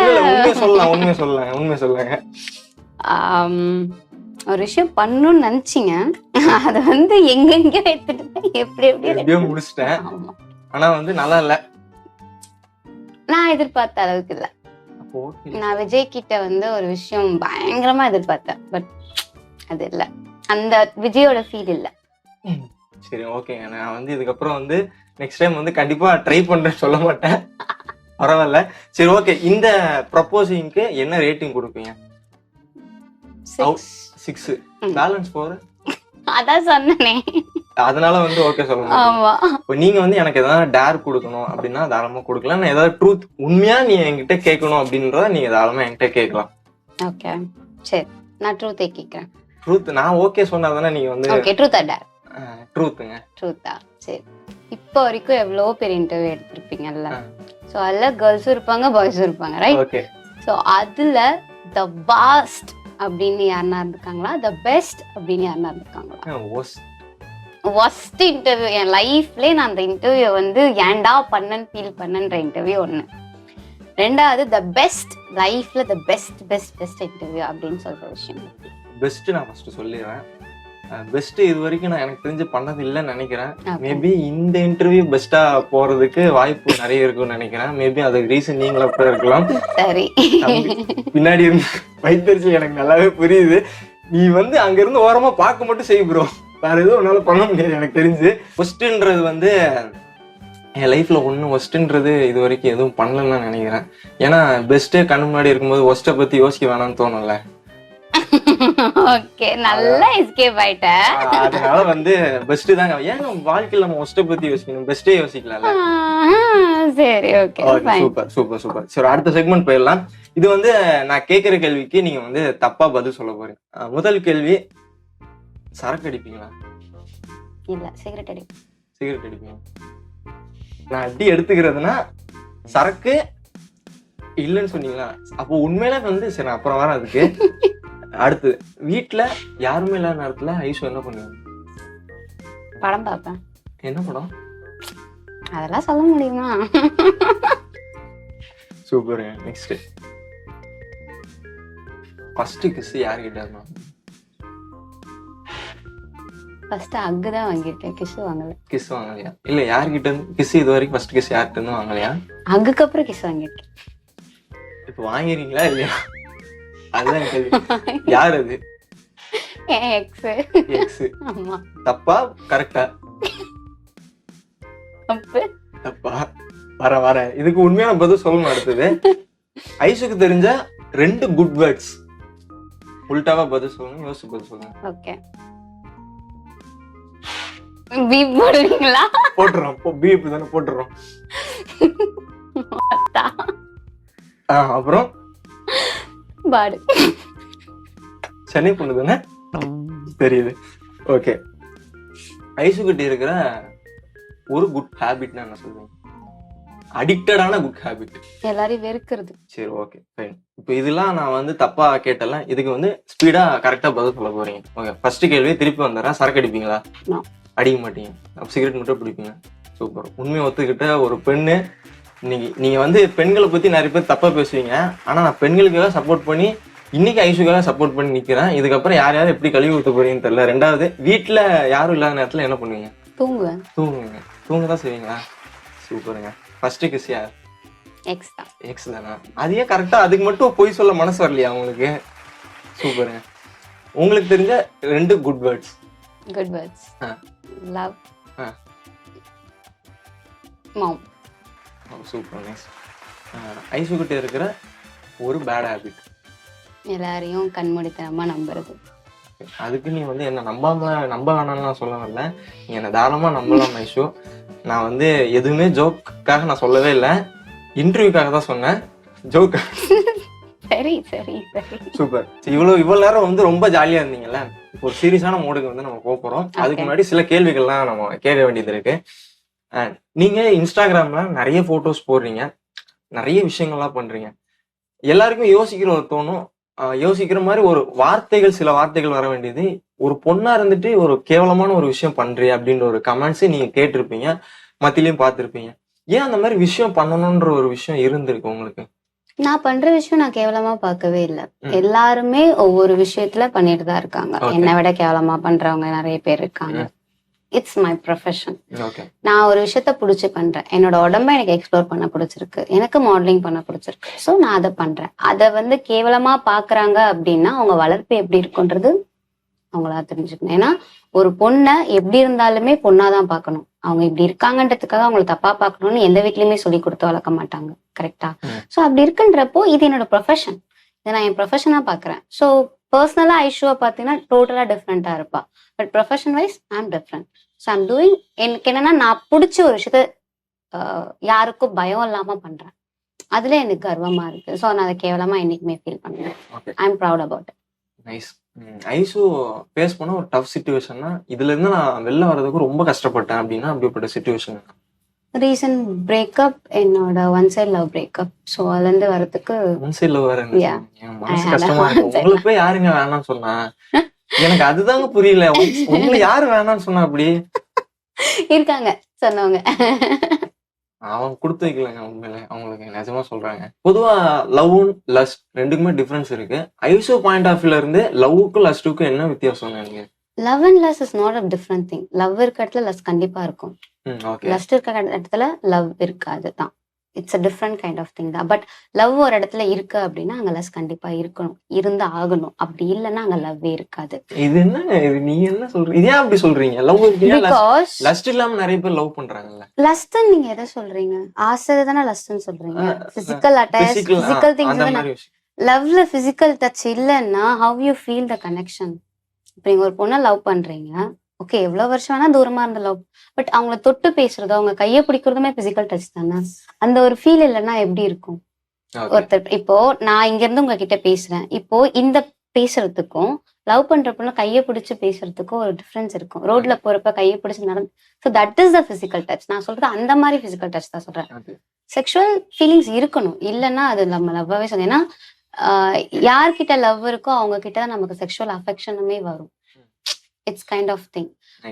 உண்மையை சொல்லுங்க. ஒரு விஷயம் பண்ணணும்னு நினைச்சீங்க, அத வந்து எங்க எடுத்துட்டு எப்படியோ முடிச்சிட்டேன். ஆனா வந்து நல்லா இல்ல, நான் எதிர்பார்த்த அளவுக்கு இல்ல. நான் விஜய் கிட்ட வந்து ஒரு விஷயம் பயங்கரமா எதிர்பார்த்தேன், பட் அது இல்ல, அந்த விஜயோட ஃபீல் இல்ல. சரி, ஓகேங்க. நான் வந்து இதுக்கப்புறம் வந்து நெக்ஸ்ட் டைம் வந்து கண்டிப்பா ட்ரை பண்றேன்னு சொல்ல மாட்டேன். பரவாயில்ல. சரி, ஓகே. இந்த ப்ரப்போசிங்க்கு என்ன ரேட்டிங் கொடுப்பீங்க? 6. பேலன்ஸ் 4. அதான் சொன்னனே, அதனால வந்து ஓகே சொல்லுங்க. ஆமா. இப்போ நீங்க வந்து எனக்கு ஏதாவது டேர் கொடுக்கணும் அப்படின்னா தாராளமா கொடுக்கலாம். நான் ஏதாவது ட்ரூத், உண்மையா நீ என்கிட்ட கேட்கணும் அப்படின்றத நீங்க தாராளமா என்கிட்ட கேட்கலாம். ஓகே, சரி, நான் ட்ரூத்தே கேக்குறேன். ட்ரூத் நான் ஓகே சொன்னாதானே நீங்க வந்து ஓகே. ட்ரூத் ஆ டேர்? ட்ரூத்துங்க. ட்ரூத்தா? சரி. இப்போ வரைக்கும் எவ்வளவு பேர் இன்டர்வியூ எடுத்திருப்பீங்கல்ல, சோ அதுல கேர்ள்ஸும் இருப்பாங்க, பாய்ஸும் இருப்பாங்க, ரைட்? ஓகே. சோ அதுல தி பெஸ்ட் அப்படின்னு யாருன்னா இருக்காங்களா? தி பெஸ்ட் அப்படின்னு யாருன்னா இருக்காங்களா? ஒஸ்ட் இன்டர்வியூ என் லைஃப்ல, நான் அந்த இன்டர்வியூ வந்து ஏன்டா பண்ணன்னு ஃபீல் பண்ணன்ற இன்டர்வியூ ஒண்ணு. ரெண்டாவது தி பெஸ்ட் லைஃப்ல தி பெஸ்ட் இன்டர்வியூ அப்படின்னு சொல்ற விஷயம். பெஸ்ட் நான் ஃபர்ஸ்ட் சொல்லிடுறேன். பெஸ்ட் இது வரைக்கும் நான் எனக்கு தெரிஞ்சு பண்ணது இல்லைன்னு நினைக்கிறேன். மேபி இந்த இன்டர்வியூ பெஸ்டா போறதுக்கு வாய்ப்பு நிறைய இருக்கும்னு நினைக்கிறேன். மேபி அதுக்கு ரீசன் நீங்களா கூட இருக்கலாம். சரி, பின்னாடி இருந்து வைத்தறிச்சல் எனக்கு நல்லாவே புரியுது. நீ வந்து அங்க இருந்து ஓரமா பார்க்க மட்டும் செய் ப்ரோ, வேற எதுவும் உன்னால பண்ண முடியாது எனக்கு தெரிஞ்சு. ஒஸ்ட்ன்றது வந்து என் லைஃப்ல ஒஸ்ட்ன்றது இது வரைக்கும் எதுவும் பண்ணலன்னு நான் நினைக்கிறேன். ஏன்னா பெஸ்டே கண்ணு முன்னாடி இருக்கும்போது ஒஸ்ட்டை பத்தி யோசிக்க வேணாம்னு தோணல. ஓகே, நல்லா எஸ்கேப் ஆயிட்ட. அதனால வந்து பெஸ்ட் தாங்க. ஏன் வாழ்க்கையில நம்ம ஒஸ்ட்டை பத்தி யோசிக்கணும், பெஸ்டே யோசிக்கலாம்ல. சரி, ஓகே, சூப்பர். சரி, அடுத்த செக்மெண்ட் போயிடலாம். இது வந்து நான் கேட்கிற கேள்விக்கு நீங்க வந்து தப்பா பதில் சொல்ல போறீங்க. முதல் கேள்வி, சரக்கு அடிப்பீங்களா? இல்ல, சிகரெட் அடிப்பீங்க. நான் எப்படி எடுத்துக்கிறதுனா, சரக்கு இல்லைன்னு சொன்னீங்களா, அப்போ உண்மையில வந்து சரி, நான் அப்புறம் வரேன் அதுக்கு. அடுத்து, வீட்டுல யாருமே இல்லாத நேரத்துல ஐஷு என்ன பண்ணுவீங்க? படம் பார்ப்பேன். என்ன படம்? அதெல்லாம் சொல்ல முடியுமா? சூப்பர். நெக்ஸ்ட், ஃபர்ஸ்ட் கிஸ் யார்கிட்ட இருந்தா? ஃபர்ஸ்ட் அக்கு தான் வாங்கிருக்கேன், கிஸ் வாங்கலையா? இல்ல, யார்கிட்ட கிஸ் இது வரைக்கும் ஃபர்ஸ்ட் கிஸ் யார்கிட்ட இருந்து வாங்கலையா? அக்குக்கு அப்புறம் கிஸ் வாங்கிருக்கேன். இப்ப வாங்கிறீங்களா இல்லையா? அதுதான் கேள்வி. யார் அது? எக்ஸ். ஆமா. தப்பா கரெக்டா? தப்பா. வர இதுக்கு உண்மையான பதில் சொல்லணும். அடுத்தது, ஐஷுக்கு தெரிஞ்ச 2 குட் வேர்ட்ஸ். உல்டாவா பதில் சொல்லுங்க, யோசிச்சு பதில் சொல்லுங்க. ஓகே, பீப் போடுவீங்களா? போட்டுறோம், பீப் தானே போட்டுறோம். அப்புறம் பாடு. சென்னை பொண்ணு தானே தெரியுது. ஓகே, ஐசுகிட்ட இருக்கிற ஒரு குட் ஹேபிட்னா என்ன சொல்லுவீங்க? அடிக்டடான குட் ஹேபிட். எல்லாரையும் வெறுக்கிறது. சரி, ஓகே ஃபைன். இப்போ இதெல்லாம் நான் வந்து தப்பா கேட்டல, இதுக்கு வந்து ஸ்பீடா கரெக்டா பதில் சொல்ல போறீங்க. ஓகே, ஃபர்ஸ்ட் கேள்வி திருப்பி வந்துடுறேன். சரக்கு அடிப்பீங்களா? அடிக்க மாட்டீங்க. சிகரெட் மட்டும் பிடிப்பீங்க. சூப்பர். உண்மையை ஒத்துக்கிட்ட ஒரு பெண்ணு. இன்னைக்கு நீங்க வந்து பெண்களை பத்தி நிறைய பேர் தப்பா பேசுவீங்க, ஆனா நான் பெண்களுக்காக சப்போர்ட் பண்ணி இன்னைக்கு ஐஷுக்காக சப்போர்ட் பண்ணி நிக்கிறேன். இதுக்கப்புறம் யார் யாரும் எப்படி கழுவி ஊத்த போறீங்கன்னு தெரியல. 2வது, வீட்டுல யாரும் இல்லாத நேரத்துல என்ன பண்ணுவீங்க? தூங்குவேன். தூங்குவீங்க. தூங்கதான் செய்வீங்களா? சூப்பருங்க. ஃபர்ஸ்ட் கிஸ் யார்? எக்ஸ் தான். எக்ஸ் தானா? அது ஏன் கரெக்டா அதுக்கு மட்டும் போய் சொல்ல மனசு வரலையா உங்களுக்கு? சூப்பருங்க. உங்களுக்கு தெரிஞ்ச 2 good words. Good words. Love, mom. Super, nice. ஐஷுகிட்ட இருக்கிற ஒரு பேட் ஹேபிட். எல்லாரையும் கண்மூடித்தனமா நம்புறது. அதுக்கு நீ வந்து என்ன நம்ப வேணாம்னு நான் சொல்ல வரல. நீ என்ன தாராளமா நம்பலாம் ஐஷு. நான் வந்து எதுவுமே ஜோக்காக நான் சொல்லவே இல்லை, இன்டர்வியூக்காக தான் சொன்னேன். ஜோக். சரி சரி சரி. சூப்பர். இவ்வளவு நேரம் வந்து ரொம்ப ஜாலியா இருந்தீங்கல்ல. இப்போ ஒரு சீரியஸான மோடுக்கு வந்து நம்ம போறோம். அதுக்கு முன்னாடி சில கேள்விகள்லாம் நம்ம கேட்க வேண்டியது இருக்கு. நீங்க இன்ஸ்டாகிராம்ல நிறைய போட்டோஸ் போடுறீங்க, நிறைய விஷயங்கள்லாம் பண்றீங்க. எல்லாருக்கும் யோசிக்கிற மாதிரி ஒரு சில வார்த்தைகள் வர வேண்டியது. ஒரு பொண்ணா இருந்துட்டு ஒரு கேவலமான ஒரு விஷயம் பண்றிய அப்படின்ற ஒரு கமெண்ட்ஸ் நீங்க கேட்டிருப்பீங்க, மத்தியிலயும் பார்த்திருப்பீங்க. ஏன் அந்த மாதிரி விஷயம் பண்ணணும்ன்ற ஒரு விஷயம் இருந்திருக்கு உங்களுக்கு? நான் பண்ற விஷயம் நான் கேவலமா பார்க்கவே இல்லை. எல்லாருமே ஒவ்வொரு விஷயத்துல பண்ணிட்டு தான் இருக்காங்க. என்னை விட கேவலமா பண்றவங்க நிறைய பேர் இருக்காங்க. It's my profession. நான் ஒரு விஷயத்த பிடிச்சி பண்றேன். என்னோட உடம்ப எனக்கு எக்ஸ்ப்ளோர் பண்ண பிடிச்சிருக்கு, எனக்கு மாடலிங் பண்ண பிடிச்சிருக்கு. ஸோ நான் அதை பண்றேன். அதை வந்து கேவலமா பாக்குறாங்க அப்படின்னா அவங்க வளர்ப்பு எப்படி இருக்குன்றது அவங்களா தெரிஞ்சுக்கணும். ஏன்னா ஒரு பொண்ணை எப்படி இருந்தாலுமே பொண்ணாதான் பார்க்கணும். அவங்க இப்படி இருக்காங்கன்றதுக்காக அவங்களை தப்பா பார்க்கணும்னு எந்த வீட்லயுமே சொல்லி கொடுத்து வளர்க்க மாட்டாங்க. கரெக்டா? ஸோ அப்படி இருக்குன்றப்போ இது என்னோட ப்ரொஃபஷன். இதை நான் என் ப்ரொஃபஷனா பாக்குறேன். ஸோ பர்சனலா ஐஷுவை பார்த்தீங்கன்னா டோட்டலா டிஃப்ரெண்டா இருப்பா. பட் ப்ரொஃபஷன் வைஸ் ஐ ஆம் டிஃப்ரெண்ட். So I'm doing. எனக்கு என்னன்னா நான் பிடிச்ச ஒரு விஷயத்த யாருக்கும் பயம் இல்லாம பண்றேன். அதுல எனக்கு கர்வமா இருக்கு. ஸோ நான் அதை கேவலமா என்னைக்குமே ஃபீல் பண்றேன். I am proud about it. Nice. Aishu face பண்ண ஒரு டஃப் சிச்சுவேஷன்னா, இதுல இருந்து நான் வெளில வர்றதுக்கு ரொம்ப கஷ்டப்பட்டேன் அப்படின்னா அப்படிப்பட்ட சிச்சுவேஷன்? ரீசன்ட் பிரேக்கப், என்னோட one side love breakup. So அதுல இருந்து வரதுக்கு ஒன் சைட் லவ் வேற மனசு கஷ்டமா இருக்கு. உங்களுக்கு போய் யாருங்க வேணாம்னு சொன்னா? எனக்கு அதுதாங்க புரியல. உங்களை யாரு வேணாம்னு சொன்னா? அப்படி இருக்காங்க சொன்னவங்க. அவங்க கொடுத்து வைக்கலங்க. உண்மையில அவங்களுக்கு நிஜமா சொல்றாங்க. பொதுவா லவ் லஸ்ட் ரெண்டுக்குமே டிஃபரன்ஸ் இருக்கு. ஐஷு பாயிண்ட் ஆஃப் வியூல இருந்து லவ்வுக்கும் லஸ்ட்டுக்கும் என்ன வித்தியாசம் நீங்க? Love and lust is not a different thing. Love இருக்க இடத்துல லஸ் கண்டிப்பா இருக்கும். லஸ்ட் இருக்க இடத்துல லவ் இருக்காது தான். It's a different kind of thing தான். பட் லவ் ஒரு இடத்துல இருக்கு அப்படின்னா அங்க லஸ் கண்டிப்பா இருக்கணும், இருந்து ஆகணும். அப்படி இல்லைன்னா அங்க லவ்வே இருக்காது. இது என்ன நீங்க என்ன சொல்றீங்க? இதே அப்படி சொல்றீங்க? லவ் லஸ்ட் இல்லாம நிறைய பேர் லவ் பண்றாங்கல்ல. லஸ்ட் நீங்க எதை சொல்றீங்க? ஆசை தானே லஸ்ட்னு சொல்றீங்க. Physical attach, physical things. லவ்ல பிசிக்கல் டச் இல்லைன்னா how you feel the connection? இப்ப நீங்க ஒரு பொண்ணை லவ் பண்றீங்க, ஓகே, எவ்வளவு வருஷம் வேணா தூரமா இருந்த லவ். பட் அவங்கள தொட்டு பேசுறதோ அவங்க கையை பிடிக்கிறதுமே பிசிக்கல் டச் தானே. அந்த ஒரு ஃபீல் இல்லைன்னா எப்படி இருக்கும்? ஒருத்தர் இப்போ நான் இங்க இருந்து உங்ககிட்ட பேசுறேன், இப்போ இந்த பேசுறதுக்கும் லவ் பண்ற பொண்ணு கையை பிடிச்சு பேசுறதுக்கும் ஒரு டிஃபரன்ஸ் இருக்கும். ரோட்ல போறப்ப கையை பிடிச்சு நடந்து. So that is the physical touch. நான் சொல்றது அந்த மாதிரி பிசிக்கல் டச் தான் சொல்றேன். செக்ஷுவல் ஃபீலிங்ஸ் இருக்கணும், இல்லைன்னா அது நம்ம லவ்வாவே சொல்ல. ஏன்னா யார்கிட்ட லவ் இருக்கோ அவங்க கிட்ட நமக்கு செக்ஷுவல் அஃபெக்ஷனுமே வரும். It's kind of thing.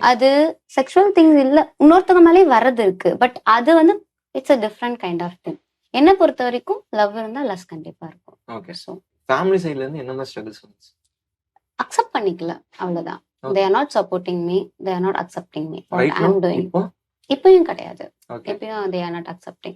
அது செக்ஷுவல் திங்ஸ் இல்ல, இன்னொருத்தவங்க மேலே வர்றது இருக்கு. பட் அது வந்து it's a different kind of thing. என்ன பொறுத்த வரைக்கும் லவ் இருந்தா லஸ் கண்டிப்பா இருக்கும். ஓகே. சோ ஃபேமிலி சைடுல இருந்து என்ன மாதிரி ஸ்ட்ரகிள்ஸ் வந்துச்சு? அக்செப்ட் பண்ணிக்கல, அவ்வளவுதான். they are not supporting me, they are not accepting me what I am doing. இப்பயும் கிடையாது. இப்பயும் they are not accepting.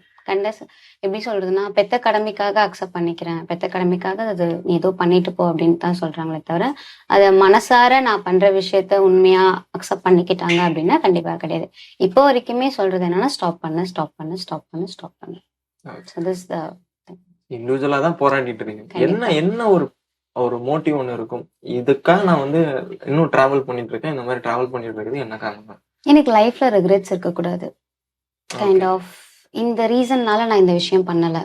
எப்படி சொல்றதுன்னா, பெத்த கடமைக்காக அக்செப்ட் பண்ணிக்கிறேன், பெத்த கடமைக்காக அது நீ ஏதோ பண்ணிட்டு போ அப்படின்னு தான் சொல்றாங்களே தவிர அத மனசார நான் பண்ற விஷயத்த உண்மையா அக்செப்ட் பண்ணிக்கிட்டாங்க அப்படின்னா கண்டிப்பா கிடையாது. இப்போ வரைக்குமே சொல்றது என்னன்னா, ஸ்டாப் பண்ணு. இண்டிவிஜுவலா தான் போராடிட்டு இருக்கீங்க. கண்டிப்பா. என்ன ஒரு ஒரு மோட்டிவ் ஒண்ணு இருக்கும், இதுக்காக நான் வந்து இன்னும் டிராவல் பண்ணிட்டு இருக்கேன், இந்த மாதிரி டிராவல் பண்ணிட்டு இருக்குது என்ன காரணம்? எனக்கு லைஃப்ல ரெக்ரெட்ஸ் இருக்கக்கூடாது. கைண்ட் ஆஃப் இந்த ரீசன்னால நான் இந்த விஷயம் பண்ணல,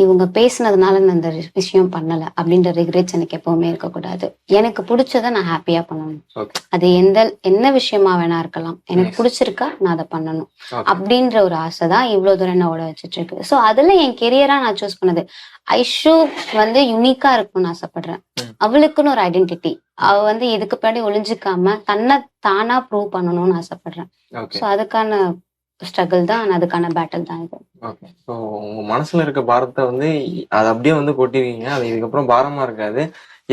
இவங்க பேசுனதுனால நான் இந்த விஷயம் பண்ணல அப்படின்ற ரெக்ரெட்ஸ் எனக்கு எப்பவுமே இருக்கக்கூடாது. எனக்கு பிடிச்சத நான் ஹாப்பியா பண்ணணும். அது என்ன விஷயமா வேணா இருக்கலாம், எனக்கு பிடிச்சிருக்கா நான் அதை பண்ணணும் அப்படின்ற ஒரு ஆசை தான் இவ்வளவு தூரம் என்ன ஓட வச்சுட்டு இருக்கு. ஸோ அதுல என் கெரியரா நான் சூஸ் பண்ணது. ஐஷு வந்து யுனிக்கா இருக்கணும்னு ஆசைப்படுறேன். அவளுக்குன்னு ஒரு ஐடென்டிட்டி, அவ வந்து இதுக்கு பின்னாடி ஒளிஞ்சுக்காம தன்னை தானா ப்ரூவ் பண்ணணும்னு ஆசைப்படுறேன். ஸோ அதுக்கான ஸ்ட்ரகிள் தான், அதுக்கான பேட்டில் தான் இது. ஓகே. ஸோ உங்க மனசுல இருக்க பாரத்தை வந்து அதை அப்படியே வந்து கொட்டிருக்கீங்க. அது இதுக்கப்புறம் பாரமா இருக்காது.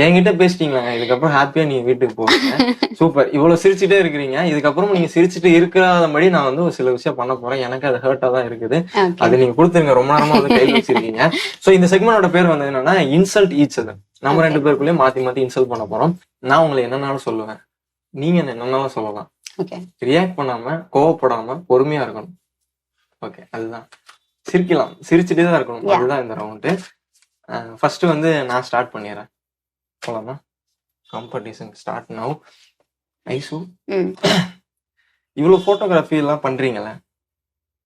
என்கிட்ட பேசிட்டீங்களாங்க, இதுக்கப்புறம் ஹாப்பியா நீங்க வீட்டுக்கு போவீங்க. சூப்பர். இவ்வளவு சிரிச்சுட்டே இருக்கிறீங்க. இதுக்கப்புறம் நீங்க சிரிச்சுட்டு இருக்கிறாதபடி நான் வந்து ஒரு சில விஷயம் பண்ண போறேன். எனக்கு அது ஹர்ட்டா தான் இருக்குது. அது நீங்க கொடுத்துருங்க, ரொம்ப நேரமா வந்து கையில் வச்சிருக்கீங்க. ஸோ இந்த செக்மெண்டோட பேர் வந்து என்னன்னா இன்சல்ட் ஈச் அதர். நம்ம 2 பேருக்குள்ளேயும் மாத்தி மாத்தி இன்சல்ட் பண்ண போறோம். நான் உங்களை என்னன்னாலும் சொல்லுவேன், நீங்க என்னன்னாலும் சொல்லலாம். ரியாக்ட் பண்ணாம, கோவப்படாம, பொறுமையா இருக்கணும். ஓகே, அதுதான். சிரிக்கலாம், சிரிச்சுட்டே தான் இருக்கணும். அதுதான் இந்த ரவுண்டு. ஃபர்ஸ்ட் வந்து நான் ஸ்டார்ட் பண்ணிடுறேன். போலாமா? Competition start now. ஐசு, இவ்வளவு போட்டோகிராஃபி எல்லாம் பண்றீங்கல்ல,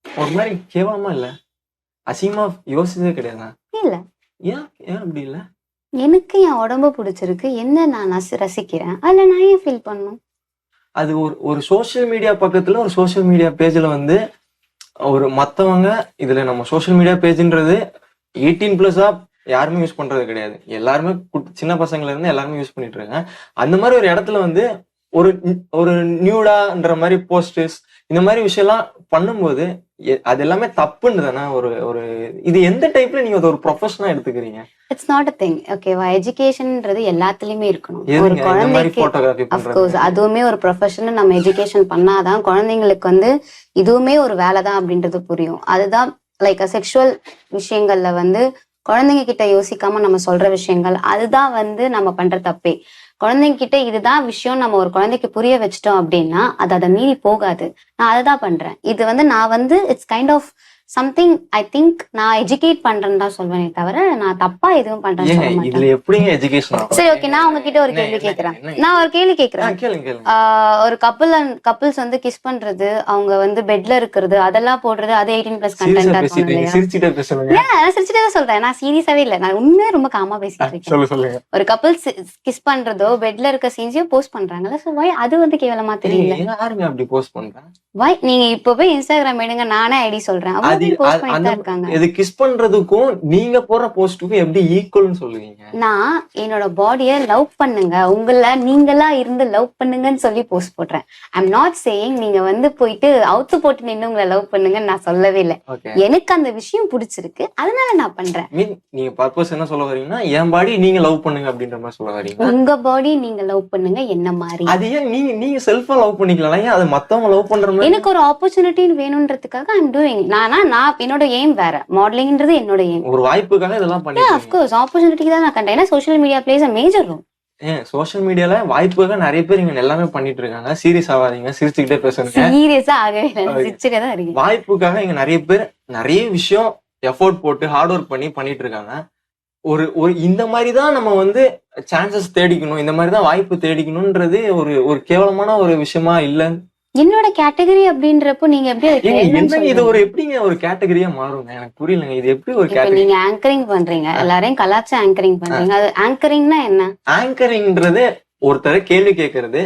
ஒரு மாதிரி கேவலமா இல்ல? அசிங்கமா யோசிச்சதே கிடையாதா? இல்ல. ஏன் அப்படி இல்ல? எனக்கு என் உடம்பு பிடிச்சிருக்கு, என்ன நான் ரசிக்கிறேன், அதுல நான் ஏன் ஃபீல் பண்ணணும்? அது ஒரு சோசியல் மீடியா பக்கத்துல, ஒரு சோசியல் மீடியா பேஜ்ல வந்து ஒரு மத்தவங்க, இதுல நம்ம சோசியல் மீடியா பேஜ்ன்றது 18+ யாருமே யூஸ் பண்றது கிடையாது. எல்லாருமே சின்ன பசங்கள்ல இருந்து எல்லாருமே யூஸ் பண்ணிட்டு இருக்காங்க. அந்த மாதிரி ஒரு இடத்துல வந்து ஒரு நியூடான்ற மாதிரி போஸ்டர்ஸ் இந்த மாதிரி விஷயம் எல்லாம் பண்ணும்போது அது எல்லாமே தப்புன்னு தானே? ஒரு இது எந்த டைப்ல நீங்க ஒரு ப்ரொஃபஷனா எடுத்துக்கிறீங்க? It's not a thing. ஓகேவா? எஜுகேஷன்ன்றது எல்லாத்துலயுமே இருக்கணும். ஒரு குழந்தைக்கு அஃப்கோர்ஸ் அதுவுமே ஒரு ப்ரொஃபஷன். நம்ம எஜுகேஷன் பண்ணாதான் குழந்தைங்களுக்கு வந்து இதுவுமே ஒரு வேலை தான் அப்படின்றது புரியும். அதுதான் லைக் செக்ஷுவல் விஷயங்கள்ல வந்து குழந்தைங்க கிட்ட யோசிக்காம நம்ம சொல்ற விஷயங்கள், அதுதான் வந்து நம்ம பண்ற தப்பே. குழந்தைங்க கிட்ட இதுதான் விஷயம் நம்ம ஒரு குழந்தைக்கு புரிய வச்சிட்டோம் அப்படின்னா அது அதை மீறி போகாது. நான் அதுதான் பண்றேன். இது வந்து நான் வந்து it's kind of something I think நான் எஜுகேட் பண்றேன்னு தான் சொல்வேனே தவிர நான் தப்பா எதுவும் பண்றேன்னு சொல்ல மாட்டேன். சரி, ஓகே. நான் உங்ககிட்ட ஒரு கேள்வி கேட்கிறேன். நான் ஒரு கேள்வி கேட்கிறேன். ஒரு கப்புள்ஸ் வந்து கிஸ் பண்றது, அவங்க வந்து பெட்ல இருக்கிறது, அதெல்லாம் போடுறது, அது 18+ கண்டென்ட்டா இருக்கும் இல்லையா? சிரிச்சுட்டே தான் சொல்றேன். நான் சீரியஸாவே இல்ல, நான் உண்மையா ரொம்ப காமா பேசிட்டு இருக்கேன். ஒரு கப்புள்ஸ் கிஸ் பண்றதோ பெட்ல இருக்க சீன்ஸையும் போஸ்ட் பண்றாங்கல்ல, சோ வை அது வந்து கேவலமா தெரியல? யாருங்க அப்படி போஸ்ட் பண்றாங்க? வை நீங்க இப்ப போய் இன்ஸ்டாகிராம் எடுங்க, நானே ஐடி சொல்றேன். இது கிஸ் பண்றதுக்கும் நீங்க போற போஸ்டுக்கும் எப்படி ஈக்குவல்னு சொல்லுவீங்க? நான் என்னோட பாடிய லவ் பண்ணுங்க, உங்கள நீங்களா இருந்து லவ் பண்ணுங்கன்னு சொல்லி போஸ்ட் போடுறேன். ஐம் நாட் சேயிங் நீங்க வந்து போயிட்டு அவுத்து போட்டு நின்று உங்களை லவ் பண்ணுங்கன்னு நான் சொல்லவே இல்லை. எனக்கு அந்த விஷயம் பிடிச்சிருக்கு, அதனால நான் பண்றேன். நீங்க பர்பஸ் என்ன சொல்ல வரீங்கன்னா, என் பாடி நீங்க லவ் பண்ணுங்க அப்படின்ற மாதிரி சொல்ல வரீங்க? உங்க பாடி நீங்க லவ் பண்ணுங்க என்ன மாதிரி. அது ஏன் நீங்க செல்ஃபா லவ் பண்ணிக்கலாம்? ஏன் அது மத்தவங்க லவ் பண்ற மாதிரி? எனக்கு ஒரு ஆப்பர்ச்சுனிட்டி வேணும்ன்றதுக்காக ஐம் டூயிங். நான் என்னோட எய்ம் வேற, மாடலிங்ன்றது என்னோட எய்ம். ஒரு வாய்ப்புக்காக இதெல்லாம் பண்ணிட்டீங்க. ஆஃப் கோர்ஸ் ஆப்பர்ச்சுனிட்டி தான் நான் கண்டேன். ஏன்னா social media place a major role. Social மீடியால வாய்ப்புக்காக நிறைய பேர் இங்க எல்லாமே பண்ணிட்டு இருக்காங்க. சீரியஸ் ஆகாதீங்க, சிரிச்சுக்கிட்டே பேசுங்க. சீரியஸா ஆகவே இல்லை, சிரிச்சுட்டே தான் இருக்கீங்க. வாய்ப்புக்காக இங்க நிறைய பேர் நிறைய விஷயம் எஃபோர்ட் போட்டு ஹார்ட் ஒர்க் பண்ணிட்டு இருக்காங்க. ஒரு இந்த மாதிரிதான் நம்ம வந்து சான்சஸ் தேடிக்கணும், இந்த மாதிரிதான் வாய்ப்பு தேடிக்கணும்ன்றது ஒரு கேவலமான ஒரு விஷயமா இல்ல? என்னோட கேட்டகரி அப்படின்றப்போ நீங்க எப்படி இது ஒரு எப்படிங்க ஒரு கேட்டகரியா மாறுங்க? எனக்கு புரியலங்க. இது எப்படி ஒரு கேட்டகரி? நீங்க ஆங்கரிங் பண்றீங்க, எல்லாரையும் கலாச்சி ஆங்கரிங் பண்றீங்க. அது ஆங்கரிங்னா என்ன? ஆங்கரிங்ன்றது ஒருத்தர கேள்வி கேட்கறது,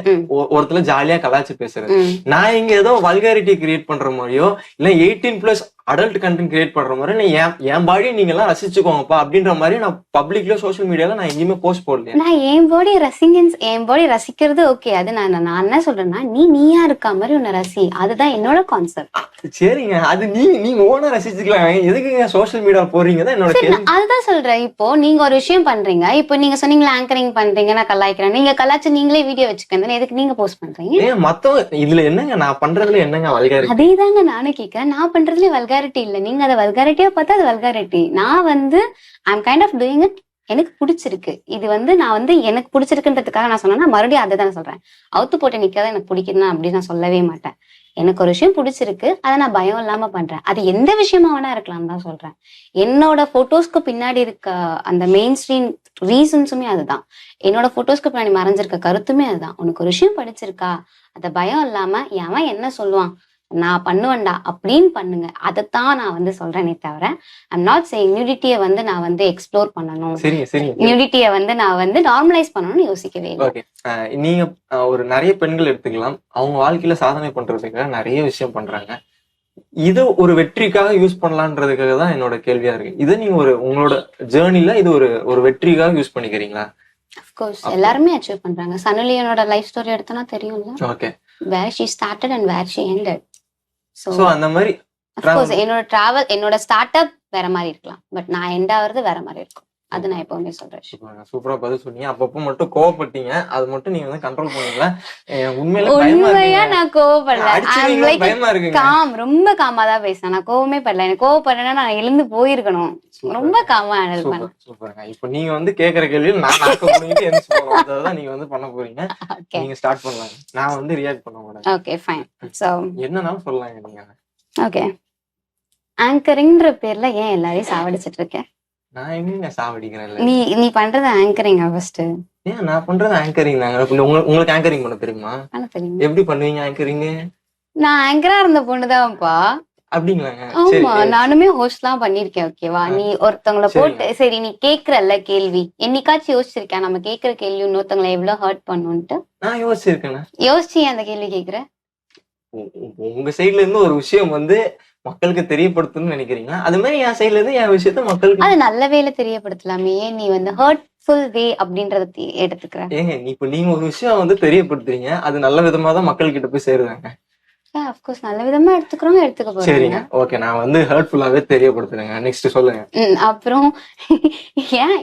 ஒருத்தர ஜாலியா கலாச்சி பேசுறது. நான் இங்க ஏதோ வல்காரிட்டி கிரியேட் பண்ற மாதிரியோ இல்ல 18+ அடல்ட் கண்டென்ட் கிரியேட் பண்ற மாதிரி என் பாடி நீங்க எல்லாம் ரசிச்சுக்கோங்கப்பா அப்படின்ற மாதிரி நான் பப்ளிக்ல சோசியல் மீடியால நான் எங்கேயுமே போஸ்ட் போடல. நான் என் பாடி ரசிக்கிறது ஓகே. அது நான் என்ன சொல்றேன்னா, நீயா இருக்க மாதிரி உன்னை ரசி, அதுதான் என்னோட கான்செப்ட். சரிங்க, அது நீங்க ஓனா ரசிச்சுக்கலாம். எதுக்குங்க சோசியல் மீடியா போறீங்க தான் என்னோட கேள்வி. அதுதான் சொல்றேன். இப்போ நீங்க ஒரு விஷயம் பண்றீங்க, இப்போ நீங்க சொன்னீங்களா ஆங்கரிங் பண்றீங்க, நான் கலாய்க்கிறேன். நீங்க கலாய்ச்சி நீங்களே வீடியோ வச்சுக்கணும், எதுக்கு நீங்க போஸ்ட் பண்றீங்க? மத்தவங்க இதுல என்னங்க நான் பண்றதுல என்னங்க வல்காரிட்டி? அதேதாங்க நானும் கேட்கிறேன். நான் பண்றதுல வல்காரிட்டி இல்ல, நீங்க அதை வல்காரிட்டியா பார்த்தா அது வல்காரிட்டி. நான் வந்து I'm kind of doing it எனக்கு பிடிச்சிருக்கு. இது வந்து நான் வந்து எனக்கு பிடிச்சிருக்குன்றதுக்காக நான் சொன்னேன்னா மறுபடியும் அதை தான் சொல்றேன். அவுத்து போட்டு நிக்காத எனக்கு பிடிக்குதுன்னா அப்படின்னு நான் சொல்லவே மாட்டேன். எனக்கு ஒரு விஷயம் பிடிச்சிருக்கு, அதை நான் பயம் இல்லாம பண்றேன். அது எந்த விஷயமா வேணா இருக்கலாம் தான் சொல்றேன். என்னோட போட்டோஸ்க்கு பின்னாடி இருக்க அந்த மெயின் ஸ்ட்ரீம் ரீசன்ஸுமே அதுதான். என்னோட போட்டோஸ்க்கு பின்னாடி மறைஞ்சிருக்க கருத்துமே அதுதான். உனக்கு ஒரு விஷயம் படிச்சிருக்கா, அத பயம் இல்லாம எவன் என்ன சொல்லுவான் நான் பண்ணுவேன்டா அப்படின்னு பண்ணுங்க. அதைத்தான் நான் வந்து சொல்றேனே தவிர ஐம் நாட் சேயிங் நியூடிட்டியை வந்து நான் வந்து எக்ஸ்ப்ளோர் பண்ணணும், நியூடிட்டியை வந்து நான் வந்து நார்மலைஸ் பண்ணணும்னு யோசிக்கவே இல்லை. ஓகே, நீங்க ஒரு நிறைய பெண்கள் எடுத்துக்கலாம், அவங்க வாழ்க்கையில சாதனை பண்றதுக்காக நிறைய விஷயம் பண்றாங்க. இது ஒரு வெற்றிக்காக யூஸ் பண்ணலான்றதுக்காக தான் என்னோட கேள்வியா இருக்கு. இதை நீங்க ஒரு உங்களோட ஜேர்னில இது ஒரு வெற்றிக்காக யூஸ் பண்ணிக்கிறீங்களா? அஃப்கோர்ஸ் எல்லாருமே அச்சீவ் பண்றாங்க. சனுலியனோட லைஃப் ஸ்டோரி எடுத்தனா தெரியும்ல. Okay, where she started and where she ended. So அந்த மாதிரி of course என்னோட டிராவல், என்னோட ஸ்டார்ட் அப் வேற மாதிரி இருக்கலாம், பட் நான் எண்ட் ஆவறது வேற மாதிரி இருக்கும். அது நான் எப்பவுமே சொல்றேன். சூப்பரா பதில் சொன்னீங்க. அப்பப்போ மட்டும் கோவப்பட்டீங்க, அது மட்டும் நீங்க வந்து கண்ட்ரோல் பண்ணீங்களா? உண்மையா நான் கோவப்படல. பயமா இருக்கு. காம், ரொம்ப காமா தான் பேசினேன். நான் கோவமே படல. எனக்கு கோவப்படனா நான் எழுந்து போயிருக்கணும். ரொம்ப காமா ஹேண்டில் பண்ணேன். சூப்பர்ங்க. இப்போ நீங்க வந்து கேக்குற கேள்வியில் நான் நாக்க பண்ணிட்டு எந்திச்சு போறோம். அதான் நீங்க வந்து பண்ண போறீங்க. நீங்க ஸ்டார்ட் பண்ணலாம். நான் வந்து ரியாக்ட் பண்ண மாட்டேன். Okay fine. சோ என்னனாலும் சொல்லலாம் நீங்க. ஓகே, ஆங்கரிங்ன்ற பேர்ல ஏன் எல்லாரையும் சாவடிச்சிட்டு இருக்க? நான் எங்க சாவடிக்கிறேன்? நீ பண்றது ஆங்கரிங். ஃபர்ஸ்ட் ஏன் நான் பண்றது ஆங்கரிங் தாங்க. உங்களுக்கு ஆங்கரிங் பண்ண தெரியுமா? தெரியும். எப்படி பண்ணுவீங்க ஆங்கரிங்? நான் ஆங்கரா இருந்த பொண்ணுதான்ப்பா. அப்படிங்களாங்க? ஆமா, நானுமே ஹோஸ்ட் எல்லாம் பண்ணிருக்கேன். ஓகேவா, நீ ஒருத்தவங்களை போட்டு சரி நீ கேக்குறல்ல கேள்வி, என்னைக்காச்சும் யோசிச்சிருக்கேன் நம்ம கேக்குற கேள்வி இன்னொருத்தவங்களை எவ்வளவு ஹர்ட் பண்ணுன்ட்டு? நான் யோசிச்சிருக்கேன். யோசிச்சு அந்த கேள்வி கேக்குற? உங்க சைட்ல இருந்து ஒரு விஷயம் வந்து மக்களுக்கு தெரியப்படுத்தணும்னு நினைக்கிறீங்களா? அது மாதிரி என் சைட்ல இருந்து என் விஷயத்த மக்களுக்கு அது நல்ல வேலை தெரியப்படுத்தலாமே. ஏன் நீ வந்து ஹர்ட்ஃபுல் வே அப்படின்றத எடுத்துக்கிற? ஏங்க இப்ப நீங்க ஒரு விஷயம் வந்து தெரியப்படுத்துறீங்க, அது நல்ல விதமா தான் மக்கள் கிட்ட போய் சேருதாங்க. அஃப்கோர்ஸ் நல்ல விதமா எடுத்துக்கிறோம், எடுத்துக்க போறோம். சரிங்க, ஓகே, நான் வந்து ஹர்ட்ஃபுல்லாவே தெரியப்படுத்துறேங்க. நெக்ஸ்ட் சொல்லுங்க. அப்புறம் ஏன்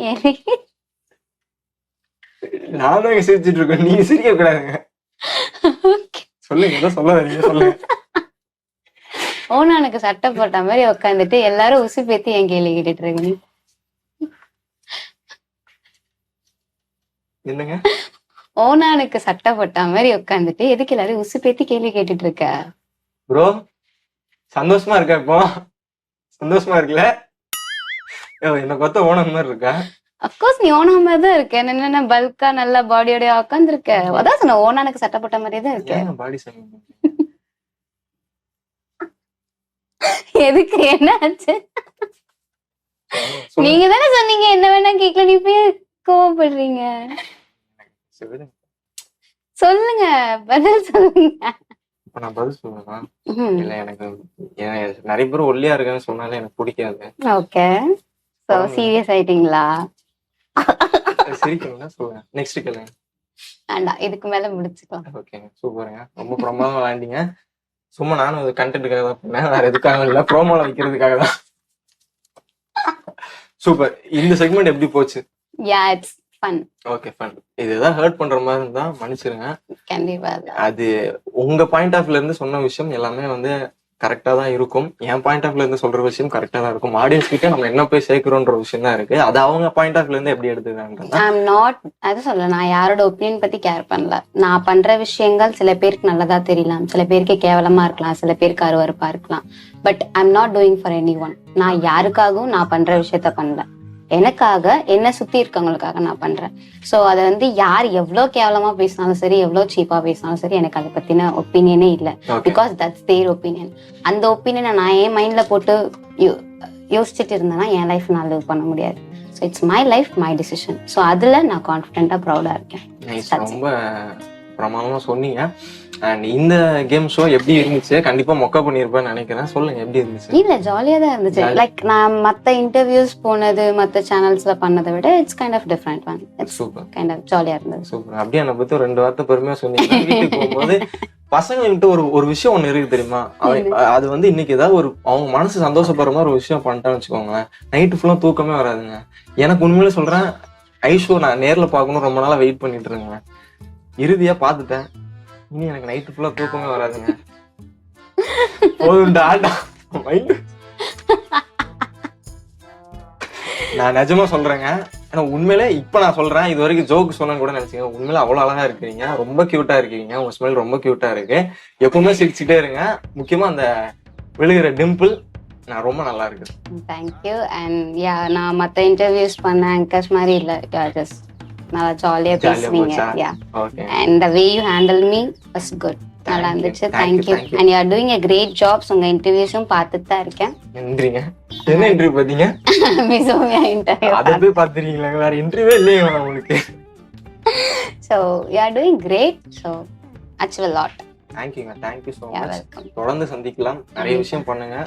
நானும் சிரிச்சிட்டு இருக்கேன், நீங்க சிரிக்க கூடாதுங்க. சொல்லுங்க, ஏதோ சொல்ல வரீங்க, சொல்லுங்க. ஓனானுக்கு சட்டை போட்ட மாதிரி உட்காந்துட்டு எல்லாரும் உசு பேத்தி என் கேள்வி கேட்டுட்டு இருக்கு. என்னங்க? ஓனானுக்கு சட்டை போட்ட மாதிரி உட்காந்துட்டு எதுக்கு எல்லாரும் உசு பேத்தி கேள்வி கேட்டுட்டு இருக்க? ப்ரோ சந்தோஷமா இருக்கா? இப்போ சந்தோஷமா இருக்குல்ல? என்ன கொத்த ஓனம் மாதிரி இருக்கா? அப்கோர்ஸ் நீ ஓனா மாதிரி தான் இருக்க. என்ன பல்கா நல்ல பாடியோட உட்காந்து இருக்க. அதான் சொன்ன ஓனானுக்கு சட்டை போட்ட மாதிரியே தான் இருக்க. பாடி எதுக்கு, என்ன ஆச்சு? நீங்க தானே சொன்னீங்க என்ன வேணா கேட்கல, நீ போய் கோவப்படுறீங்க. சொல்லுங்க, பதில் சொல்லுங்க. நான் பதில் சொல்லுவேன். இல்ல, எனக்கு நிறைய பேர் ஒல்லியா இருக்கேன்னு சொன்னாலே எனக்கு பிடிக்காது. ஓகே, சோ சீரியஸ் ஆயிட்டீங்களா? சிரிக்கணும்னா சொல்லுங்க. நெக்ஸ்ட் கேளுங்க. வேண்டாம், இதுக்கு மேல முடிச்சுக்கலாம். ஓகேங்க, சூப்பருங்க. ரொம்ப பிரமாதமா விளையாண்டீங்க. சும்மா நானும் கண்டென்ட்டுக்காக தான் பண்ணேன், வேற எதுக்காக இல்ல, ப்ரோமோல வைக்கிறதுக்காக தான். சூப்பர். இந்த செக்மெண்ட் எப்படி போச்சு? யா, இட்ஸ் ஃபன். Okay, fun. இதுதான் ஹர்ட் பண்ற மாதிரி இருந்தா மன்னிச்சிருங்க. கண்டிப்பா. அது உங்க பாயிண்ட் ஆஃப்ல இருந்து சொன்ன விஷயம் எல்லாமே வந்து கரெக்டா தான் இருக்கும். என் பாயிண்ட் ஆஃப்ல இருந்து சொல்ற விஷயம் கரெக்டா தான் இருக்கும். ஆடியன்ஸ் கிட்ட நம்ம என்ன போய் சேர்க்கிறோன்ற விஷயம் தான் இருக்கு. அது அவங்க பாயிண்ட் ஆஃப்ல இருந்து எப்படி எடுத்துக்கிறாங்க. ஐம் நாட் அது சொல்ல, நான் யாரோட ஒப்பீனியன் பத்தி கேர் பண்ணல. நான் பண்ற விஷயங்கள் சில பேருக்கு நல்லதா தெரியலாம், சில பேருக்கு கேவலமா இருக்கலாம், சில பேருக்கு அருவருப்பா இருக்கலாம். But I'm not doing for any one. நான் யாருக்காகவும் நான் பண்ற விஷயத்த பண்ணல, எனக்காக என்ன சுத்தி இருக்கவங்களுக்காக நான் பண்றேன். சோ அதை வந்து யார் எவ்வளவு கேவலமா பேசினாலும் சரி, எவ்வளவு சீப்பா பேசினாலும் சரி, எனக்கு அதை பத்தின ஒப்பீனியனே இல்லை. Because that's there opinion. அந்த ஒப்பீனியனை நான் என் மைண்ட்ல போட்டு யோசிச்சுட்டு இருந்தேன்னா என் லைஃப் நான் லிவ் பண்ண முடியாது. So it's my life, my decision. So அதுல நான் கான்ஃபிடென்ட்டா ப்ரௌடா இருக்கேன். ரொம்ப பிரமாதமா சொன்னீங்க. அண்ட் இந்த கேம் ஷோ எப்படி இருந்துச்சு? கண்டிப்பா மொக்க பண்ணிருப்பேன்னு நினைக்கிறேன். சொல்லுங்க, எப்படி இருந்துச்சு? இல்ல, ஜாலியா தான் இருந்துச்சு. லைக் நான் மத்த இன்டர்வியூஸ் போனது, மத்த சேனல்ஸ்ல பண்ணதை விட it's kind of different one. Super, kind of ஜாலியா இருந்தது. சூப்பர். அப்படியே என்னை பத்தி 2 வார்த்தை பெருமையா சொன்னீங்க. வீட்டுக்கு போகும்போது பசங்கள்கிட்ட ஒரு விஷயம் ஒண்ணு இருக்கு தெரியுமா? அது வந்து இன்னைக்கு ஏதாவது ஒரு அவங்க மனசு சந்தோஷப்படுற மாதிரி ஒரு விஷயம் பண்ணிட்டான்னு வச்சுக்கோங்களேன், நைட்டு ஃபுல்லா தூக்கமே வராதுங்க. எனக்கு உண்மையிலே சொல்றேன், ஐஷோ நான் நேர்ல பாக்கணும் ரொம்ப நாளா வெயிட் பண்ணிட்டு இருங்க. இறுதியா பாத்துட்டேன். இனி எனக்கு நைட்டு ஃபுல்லா தூக்கமே வராதுங்க. நான் நிஜமா சொல்றேங்க. ஆனா உண்மையிலே இப்ப நான் சொல்றேன், இது வரைக்கும் ஜோக் சொன்னு கூட நினைச்சீங்க. உண்மையில அவ்வளவு அழகா இருக்கீங்க, ரொம்ப கியூட்டா இருக்கீங்க, உங்க ஸ்மைல் ரொம்ப கியூட்டா இருக்கு. எப்பவுமே சிரிச்சுட்டே இருங்க. முக்கியமா அந்த விழுகிற டிம்பிள் நான் ரொம்ப நல்லா இருக்கு. தேங்க்யூ. அண்ட் யா, நான் மற்ற இன்டர்வியூஸ் பண்ண ஆங்கர்ஸ் மாதிரி இல்லை, ஜஸ்ட் நல்லா ஜாலியாக பேசுவீங்க. Yeah, and the way you handle me was good, நல்லா இருந்துச்சு. Thank you. And you are doing a great jobs. உங்க இன்டர்வியூஸும் பார்த்துட்டு தான் இருக்கேன். நன்றிங்க. என்ன இன்டர்வியூ பாத்தீங்க? மிசோமியா இன்டர்வியூ. அதை போய் பாத்துறீங்களா? வேற இன்டர்வியூ இல்லையே உங்களுக்கு. So you are doing great. So achieve a lot. தேங்க்யூங்க. Thank you so Yeah, much. welcome. தொடர்ந்து சந்திக்கலாம். நிறைய விஷயம் பண்ணுங்க.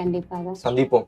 கண்டிப்பாக சந்திப்போம்.